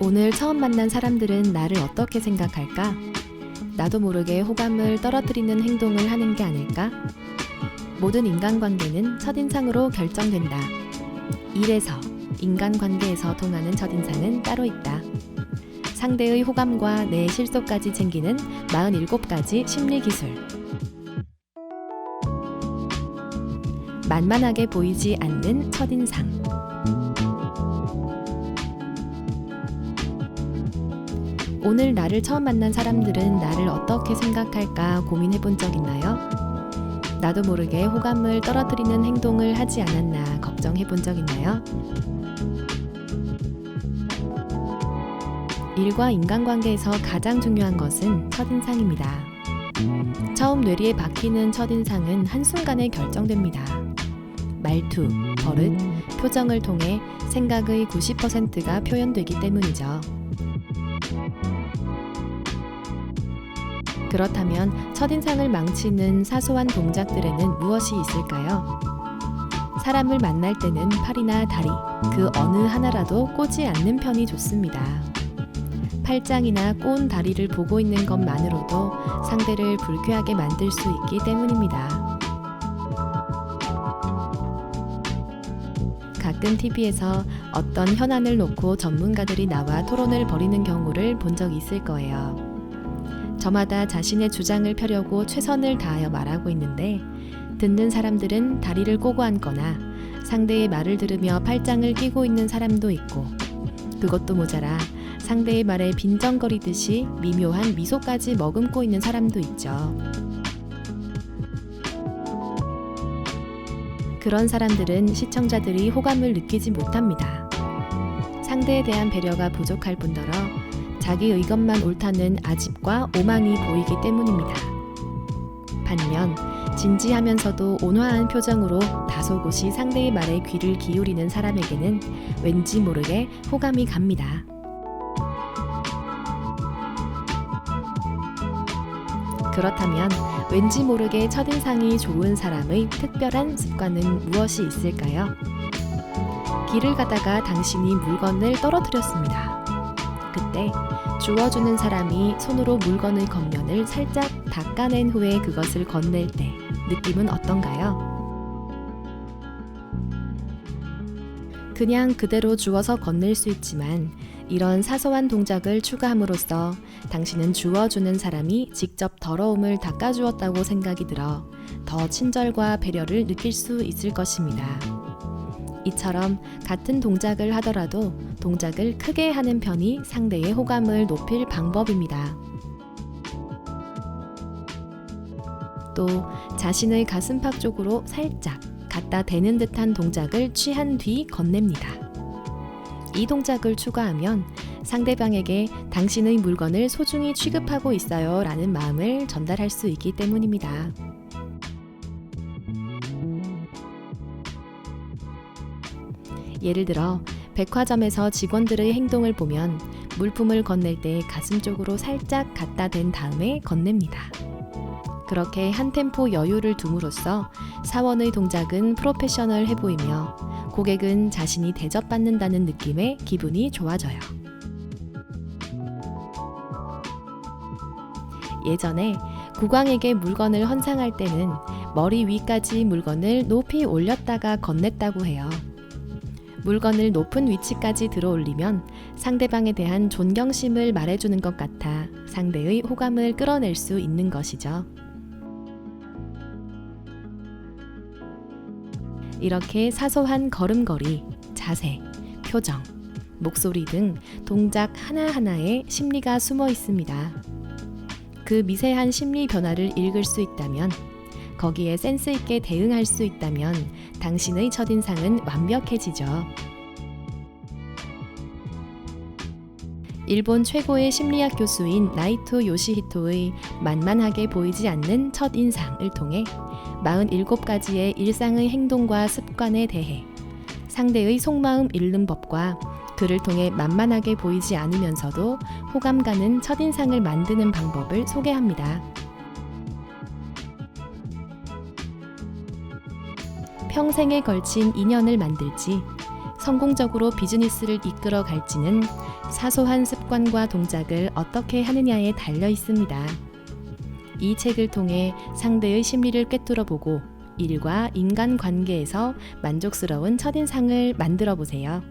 오늘 처음 만난 사람들은 나를 어떻게 생각할까? 나도 모르게 호감을 떨어뜨리는 행동을 하는 게 아닐까? 모든 인간관계는 첫인상으로 결정된다. 일에서, 인간관계에서 통하는 첫인상은 따로 있다. 상대의 호감과 내 실속까지 챙기는 47가지 심리기술. 만만하게 보이지 않는 첫인상. 오늘 나를 처음 만난 사람들은 나를 어떻게 생각할까 고민해 본 적 있나요? 나도 모르게 호감을 떨어뜨리는 행동을 하지 않았나 걱정해 본 적 있나요? 일과 인간관계에서 가장 중요한 것은 첫인상입니다. 처음 뇌리에 박히는 첫인상은 한순간에 결정됩니다. 말투, 버릇, 표정을 통해 생각의 90%가 표현되기 때문이죠. 그렇다면 첫인상을 망치는 사소한 동작들에는 무엇이 있을까요? 사람을 만날 때는 팔이나 다리, 그 어느 하나라도 꼬지 않는 편이 좋습니다. 팔짱이나 꼬은 다리를 보고 있는 것만으로도 상대를 불쾌하게 만들 수 있기 때문입니다. 가끔 TV에서 어떤 현안을 놓고 전문가들이 나와 토론을 벌이는 경우를 본 적이 있을 거예요. 저마다 자신의 주장을 펴려고 최선을 다하여 말하고 있는데 듣는 사람들은 다리를 꼬고 앉거나 상대의 말을 들으며 팔짱을 끼고 있는 사람도 있고 그것도 모자라 상대의 말에 빈정거리듯이 미묘한 미소까지 머금고 있는 사람도 있죠. 그런 사람들은 시청자들이 호감을 느끼지 못합니다. 상대에 대한 배려가 부족할 뿐더러 자기 의견만 옳다는 아집과 오만이 보이기 때문입니다. 반면 진지하면서도 온화한 표정으로 다소곳이 상대의 말에 귀를 기울이는 사람에게는 왠지 모르게 호감이 갑니다. 그렇다면 왠지 모르게 첫인상이 좋은 사람의 특별한 습관은 무엇이 있을까요? 길을 가다가 당신이 물건을 떨어뜨렸습니다. 그때 주워주는 사람이 손으로 물건의 겉면을 살짝 닦아낸 후에 그것을 건넬 때 느낌은 어떤가요? 그냥 그대로 주워서 건넬 수 있지만 이런 사소한 동작을 추가함으로써 당신은 주워주는 사람이 직접 더러움을 닦아주었다고 생각이 들어 더 친절과 배려를 느낄 수 있을 것입니다. 이처럼 같은 동작을 하더라도 동작을 크게 하는 편이 상대의 호감을 높일 방법입니다. 또 자신의 가슴팍 쪽으로 살짝 갖다 대는 듯한 동작을 취한 뒤 건넵니다. 이 동작을 추가하면 상대방에게 당신의 물건을 소중히 취급하고 있어요 라는 마음을 전달할 수 있기 때문입니다. 예를 들어 백화점에서 직원들의 행동을 보면 물품을 건넬 때 가슴 쪽으로 살짝 갖다 댄 다음에 건넵니다. 그렇게 한 템포 여유를 둠으로써 사원의 동작은 프로페셔널해 보이며 고객은 자신이 대접받는다는 느낌에 기분이 좋아져요. 예전에 국왕에게 물건을 헌상할 때는 머리 위까지 물건을 높이 올렸다가 건넸다고 해요. 물건을 높은 위치까지 들어올리면 상대방에 대한 존경심을 말해주는 것 같아 상대의 호감을 끌어낼 수 있는 것이죠. 이렇게 사소한 걸음걸이, 자세, 표정, 목소리 등 동작 하나하나에 심리가 숨어 있습니다. 그 미세한 심리 변화를 읽을 수 있다면, 거기에 센스 있게 대응할 수 있다면 당신의 첫인상은 완벽해지죠. 일본 최고의 심리학 교수인 나이토 요시히토의 만만하게 보이지 않는 첫인상을 통해 47가지의 일상의 행동과 습관에 대해 상대의 속마음 읽는 법과 그를 통해 만만하게 보이지 않으면서도 호감 가는 첫인상을 만드는 방법을 소개합니다. 평생에 걸친 인연을 만들지 성공적으로 비즈니스를 이끌어 갈지는 사소한 습관과 동작을 어떻게 하느냐에 달려 있습니다. 이 책을 통해 상대의 심리를 꿰뚫어보고 일과 인간관계에서 만족스러운 첫인상을 만들어 보세요.